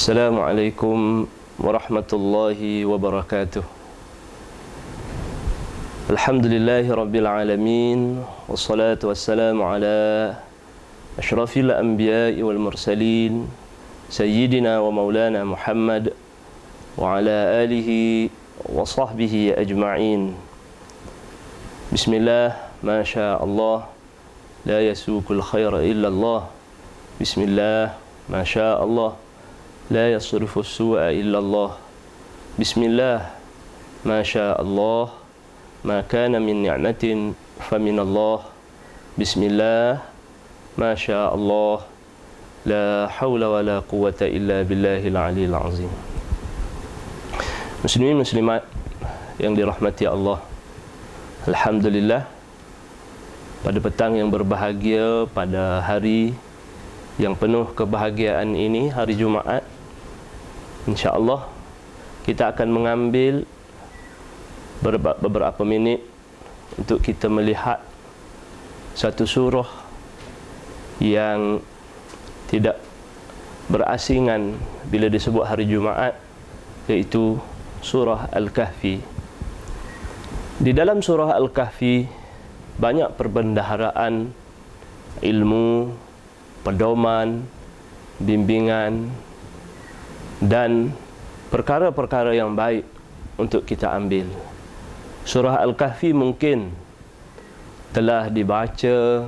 Assalamualaikum warahmatullahi wabarakatuh. Alhamdulillahi rabbil alamin, wassalatu wassalamu ala asyrafil anbiya'i wal mursalin, sayyidina wa maulana Muhammad wa ala alihi wa sahbihi ajma'in. Bismillah, ma sya Allah, la yasukul khaira illa Allah. Bismillah, ma sya Allah, la yasrifu su'a illa Allah. Bismillah, ma sya Allah, ma kana min ni'matin famin Allah. Bismillah, ma sya Allah, la hawla wa la quwwata illa billahil aliyil azim. Muslimin muslimat yang dirahmati Allah, alhamdulillah, pada petang yang berbahagia, pada hari yang penuh kebahagiaan ini, hari Jumaat, insya-Allah kita akan mengambil beberapa minit untuk kita melihat satu surah yang tidak berasingan bila disebut hari Jumaat, iaitu surah Al-Kahfi. Di dalam surah Al-Kahfi banyak perbendaharaan ilmu, pedoman, bimbingan dan perkara-perkara yang baik untuk kita ambil. Surah Al-Kahfi mungkin telah dibaca,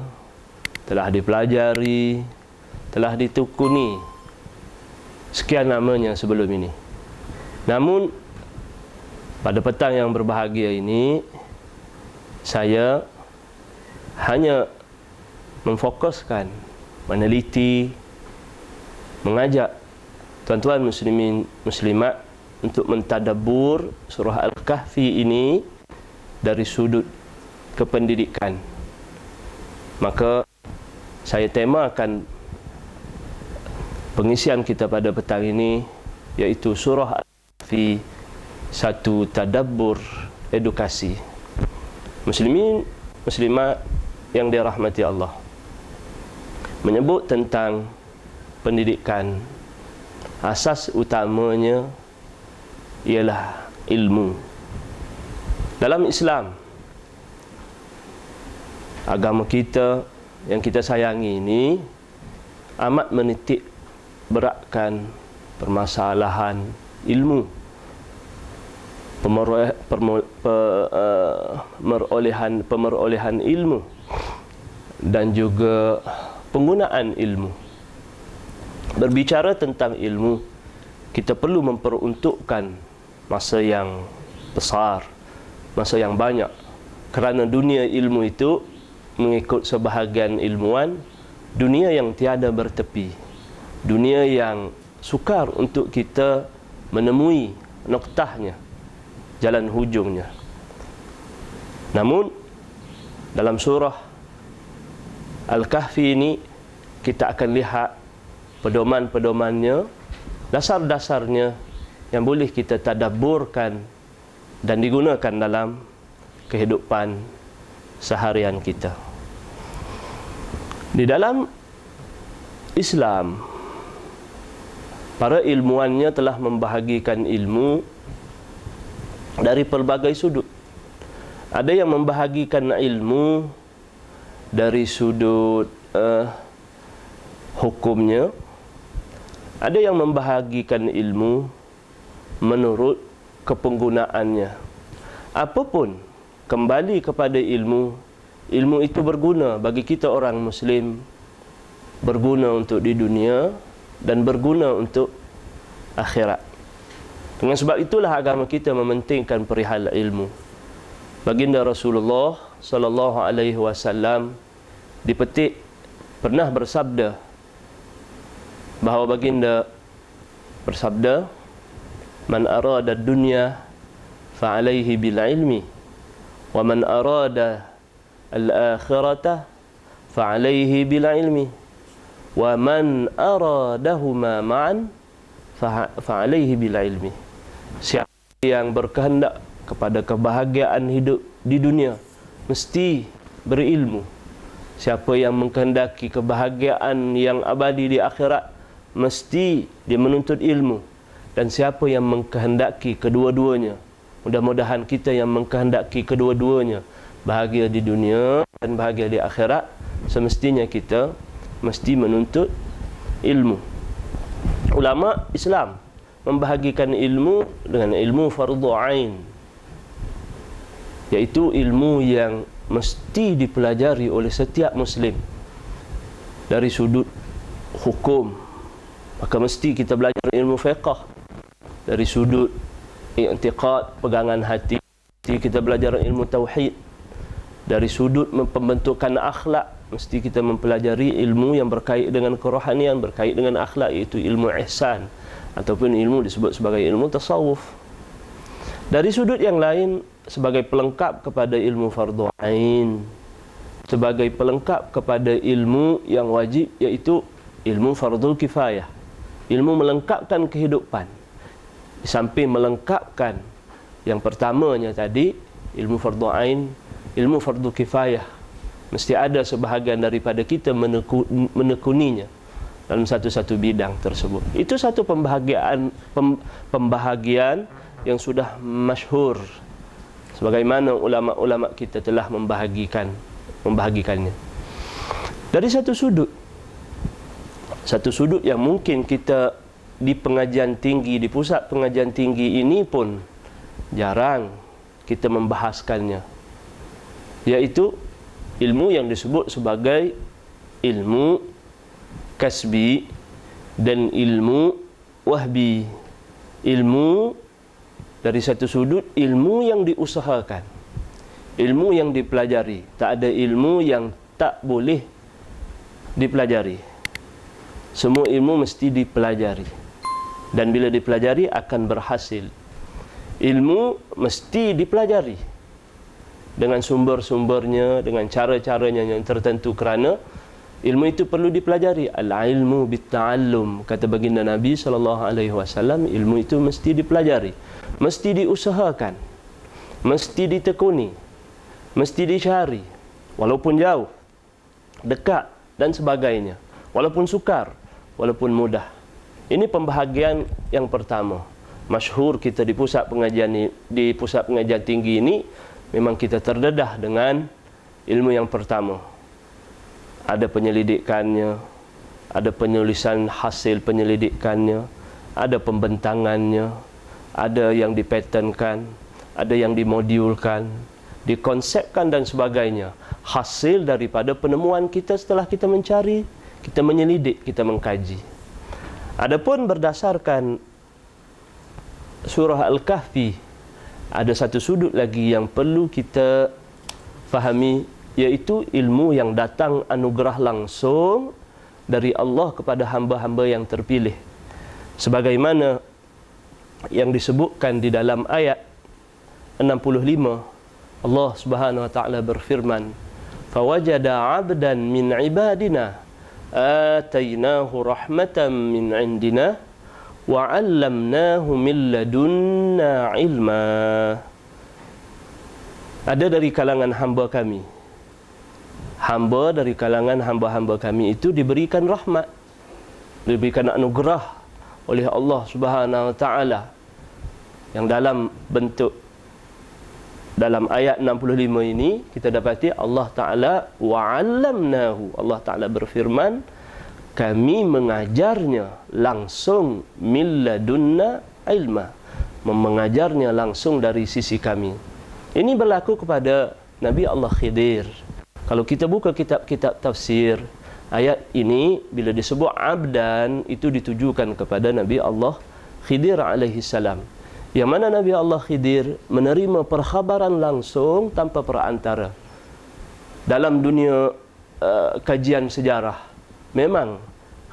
telah dipelajari, telah ditekuni sekian namanya sebelum ini. Namun pada petang yang berbahagia ini, saya hanya memfokuskan, meneliti, mengajak tuan-tuan muslimin muslimat untuk mentadabbur surah Al-Kahfi ini dari sudut kependidikan. Maka saya temakan pengisian kita pada petang ini, iaitu surah Al-Kahfi, satu tadabbur edukasi. Muslimin muslimat yang dirahmati Allah, menyebut tentang pendidikan, asas utamanya ialah ilmu. Dalam Islam, agama kita yang kita sayangi ini amat menitik beratkan permasalahan ilmu, pemerolehan ilmu dan juga penggunaan ilmu. Berbicara tentang ilmu, kita perlu memperuntukkan masa yang besar, masa yang banyak, kerana dunia ilmu itu mengikut sebahagian ilmuwan, dunia yang tiada bertepi, dunia yang sukar untuk kita menemui noktahnya, jalan hujungnya. Namun dalam surah Al-Kahfi ini kita akan lihat pedoman-pedomannya, dasar-dasarnya yang boleh kita tadabburkan dan digunakan dalam kehidupan seharian kita. Di dalam Islam, para ilmuannya telah membahagikan ilmu dari pelbagai sudut. Ada yang membahagikan ilmu dari sudut hukumnya, ada yang membahagikan ilmu menurut kepenggunaannya. Apapun, kembali kepada ilmu. Ilmu itu berguna bagi kita orang Muslim, berguna untuk di dunia dan berguna untuk akhirat. Dengan sebab itulah agama kita mementingkan perihal ilmu. Baginda Rasulullah sallallahu alaihi wasallam dipetik pernah bersabda bahawa baginda bersabda, man arada dunya fa alaihi bil ilmi wa man arada al akhirata fa alaihi bil ilmi wa man aradahuma ma'an fa alaihi bil ilmi. Siapa yang berkehendak kepada kebahagiaan hidup di dunia mesti berilmu. Siapa yang mengkehendaki kebahagiaan yang abadi di akhirat mesti dia menuntut ilmu. Dan siapa yang mengkehendaki kedua-duanya, mudah-mudahan kita yang mengkehendaki kedua-duanya, bahagia di dunia dan bahagia di akhirat, semestinya kita mesti menuntut ilmu. Ulama Islam membahagikan ilmu dengan ilmu fardu ain, iaitu ilmu yang mesti dipelajari oleh setiap muslim. Dari sudut hukum, maka mesti kita belajar ilmu fiqh. Dari sudut i'tiqad, pegangan hati, mesti kita belajar ilmu tauhid. Dari sudut pembentukan akhlak, mesti kita mempelajari ilmu yang berkait dengan kerohanian, berkait dengan akhlak, iaitu ilmu ihsan, ataupun ilmu disebut sebagai ilmu tasawuf. Dari sudut yang lain, sebagai pelengkap kepada ilmu fardu ain, sebagai pelengkap kepada ilmu yang wajib, iaitu ilmu fardul kifayah, ilmu melengkapkan kehidupan. Di samping melengkapkan yang pertamanya tadi, ilmu fardu ain, ilmu fardu kifayah, mesti ada sebahagian daripada kita menekuninya dalam satu-satu bidang tersebut. Itu satu pembahagian yang sudah masyhur, sebagaimana ulama-ulama kita telah membahagikannya. Dari satu sudut yang mungkin kita di pengajian tinggi, di pusat pengajian tinggi ini pun jarang kita membahaskannya, yaitu ilmu yang disebut sebagai ilmu kasbi dan ilmu wahbi. Ilmu dari satu sudut, ilmu yang diusahakan, ilmu yang dipelajari. Tak ada ilmu yang tak boleh dipelajari. Semua ilmu mesti dipelajari, dan bila dipelajari akan berhasil. Ilmu mesti dipelajari dengan sumber-sumbernya, dengan cara-caranya yang tertentu, kerana ilmu itu perlu dipelajari. Al-ilmu bit-ta'allum, kata baginda Nabi SAW, ilmu itu mesti dipelajari, mesti diusahakan, mesti ditekuni, mesti dicari, walaupun jauh, dekat dan sebagainya, walaupun sukar, walaupun mudah. Ini pembahagian yang pertama. Masyhur kita di pusat pengajian tinggi ini, memang kita terdedah dengan ilmu yang pertama. Ada penyelidikannya, ada penulisan hasil penyelidikannya, ada pembentangannya, ada yang dipatenkan, ada yang dimodulkan, dikonsepkan dan sebagainya. Hasil daripada penemuan kita setelah kita mencari, kita menyelidik, kita mengkaji. Adapun berdasarkan surah Al-Kahfi, ada satu sudut lagi yang perlu kita fahami, iaitu ilmu yang datang anugerah langsung dari Allah kepada hamba-hamba yang terpilih. Sebagaimana yang disebutkan di dalam ayat 65, Allah Subhanahu wa taala berfirman, "Fawajada 'abdan min 'ibadina atainahu rahmatan min 'indina wa 'allamnahu min ladunna 'ilma." Ada dari kalangan hamba kami, hamba dari kalangan hamba-hamba kami itu diberikan rahmat, diberikan anugerah oleh Allah Subhanahu wa taala, yang dalam bentuk, dalam ayat 65 ini kita dapati Allah Ta'ala wa'allamnahu, Allah Ta'ala berfirman, kami mengajarnya langsung min ladunna ilma, mengajarnya langsung dari sisi kami. Ini berlaku kepada Nabi Allah Khidir. Kalau kita buka kitab-kitab tafsir, ayat ini bila disebut abdan, itu ditujukan kepada Nabi Allah Khidir alaihi salam, yang mana Nabi Allah Khidir menerima perkhabaran langsung tanpa perantara. Dalam dunia kajian sejarah, memang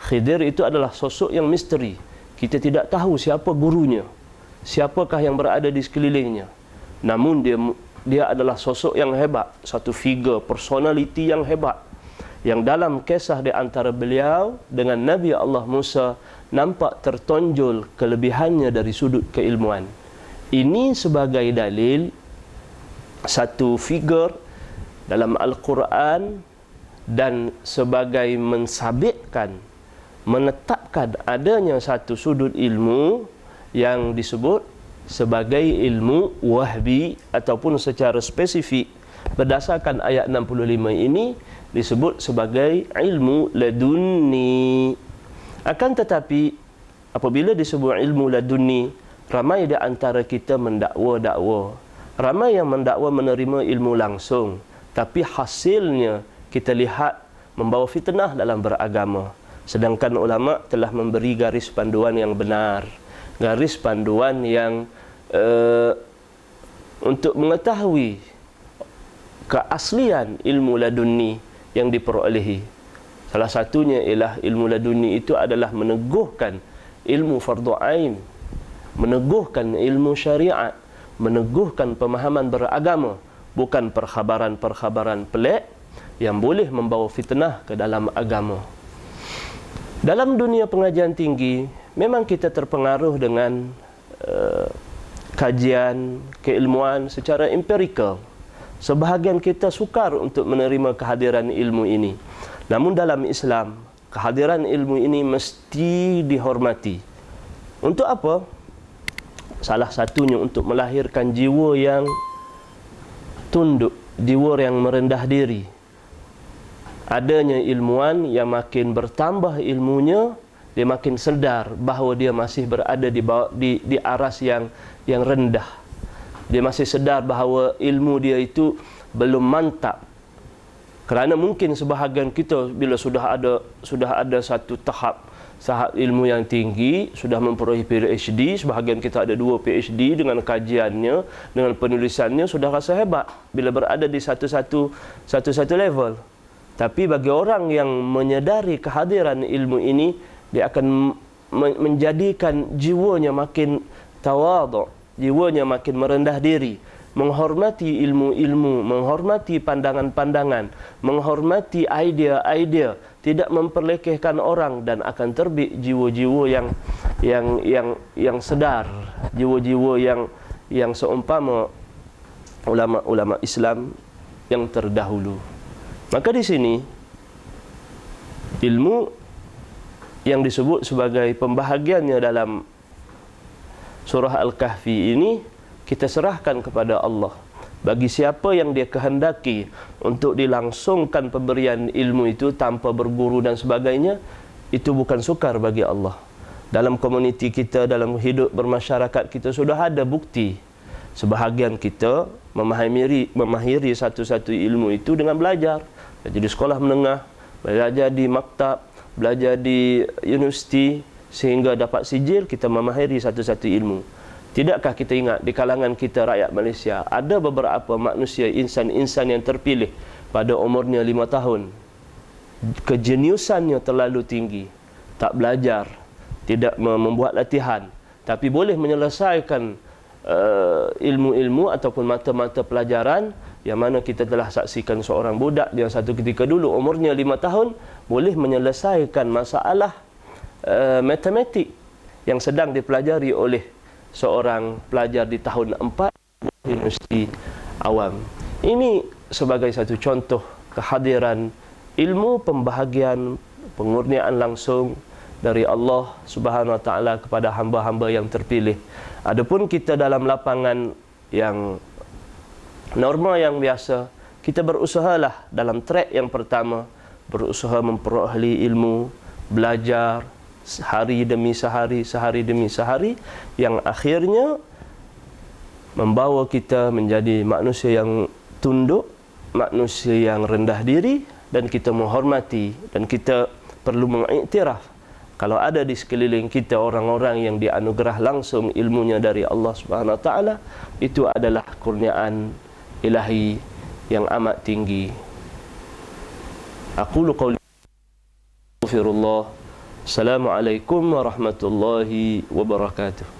Khidir itu adalah sosok yang misteri. Kita tidak tahu siapa gurunya, siapakah yang berada di sekelilingnya. Namun dia adalah sosok yang hebat, satu figure, personality yang hebat, yang dalam kisah di antara beliau dengan Nabi Allah Musa nampak tertonjol kelebihannya dari sudut keilmuan. Ini sebagai dalil satu figur dalam Al-Quran, dan sebagai mensabitkan, menetapkan adanya satu sudut ilmu yang disebut sebagai ilmu wahbi, ataupun secara spesifik berdasarkan ayat 65 ini disebut sebagai ilmu ladunni. Akan tetapi apabila disebut ilmu ladunni, ramai di antara kita mendakwa-dakwa, ramai yang mendakwa menerima ilmu langsung, tapi hasilnya kita lihat membawa fitnah dalam beragama. Sedangkan ulama telah memberi garis panduan yang benar, garis panduan yang untuk mengetahui keaslian ilmu ladunni yang diperolehi. Salah satunya ialah ilmu ladunni itu adalah meneguhkan ilmu fardhu ain, meneguhkan ilmu syariat, meneguhkan pemahaman beragama, bukan perkhabaran-perkhabaran pelik yang boleh membawa fitnah ke dalam agama. Dalam dunia pengajian tinggi, memang kita terpengaruh dengan kajian keilmuan secara empirikal. Sebahagian kita sukar untuk menerima kehadiran ilmu ini. Namun dalam Islam, kehadiran ilmu ini mesti dihormati. Untuk apa? Salah satunya untuk melahirkan jiwa yang tunduk, jiwa yang merendah diri. Adanya ilmuwan yang makin bertambah ilmunya, dia makin sedar bahawa dia masih berada di aras yang rendah. Dia masih sedar bahawa ilmu dia itu belum mantap. Kerana mungkin sebahagian kita bila sudah ada satu tahap ilmu yang tinggi, sudah memperoleh PhD, sebahagian kita ada 2 PhD dengan kajiannya, dengan penulisannya, sudah rasa hebat bila berada di satu level. Tapi bagi orang yang menyadari kehadiran ilmu ini, dia akan menjadikan jiwanya makin tawadhu', jiwanya makin merendah diri, menghormati ilmu-ilmu, menghormati pandangan-pandangan, menghormati idea-idea, tidak memperlekehkan orang, dan akan terbit jiwa-jiwa yang sedar, jiwa-jiwa yang seumpama ulama-ulama Islam yang terdahulu. Maka di sini ilmu yang disebut sebagai pembahagiannya dalam surah Al-Kahfi ini kita serahkan kepada Allah. Bagi siapa yang dia kehendaki untuk dilangsungkan pemberian ilmu itu tanpa berguru dan sebagainya, itu bukan sukar bagi Allah. Dalam komuniti kita, dalam hidup bermasyarakat kita sudah ada bukti. Sebahagian kita memahiri satu-satu ilmu itu dengan belajar. Belajar di sekolah menengah, belajar di maktab, belajar di universiti, sehingga dapat sijil kita memahiri satu-satu ilmu. Tidakkah kita ingat di kalangan kita rakyat Malaysia ada beberapa manusia, insan-insan yang terpilih pada umurnya 5 tahun, kejeniusannya terlalu tinggi, tak belajar, tidak membuat latihan, tapi boleh menyelesaikan ilmu-ilmu ataupun mata-mata pelajaran, yang mana kita telah saksikan seorang budak yang satu ketika dulu umurnya 5 tahun boleh menyelesaikan masalah matematik yang sedang dipelajari oleh seorang pelajar di tahun 4 universiti awam. Ini sebagai satu contoh kehadiran ilmu pembahagian, pengurniaan langsung dari Allah Subhanahu wa taala kepada hamba-hamba yang terpilih. Adapun kita dalam lapangan yang norma yang biasa, kita berusahalah dalam track yang pertama, berusaha memperoleh ilmu, belajar sehari demi sehari, sehari demi sehari, yang akhirnya membawa kita menjadi manusia yang tunduk, manusia yang rendah diri, dan kita menghormati, dan kita perlu mengiktiraf kalau ada di sekeliling kita orang-orang yang dianugerah langsung ilmunya dari Allah Subhanahu wa taala, itu adalah kurniaan ilahi yang amat tinggi. Aqulu qawli astaghfirullah. Assalamualaikum warahmatullahi wabarakatuh.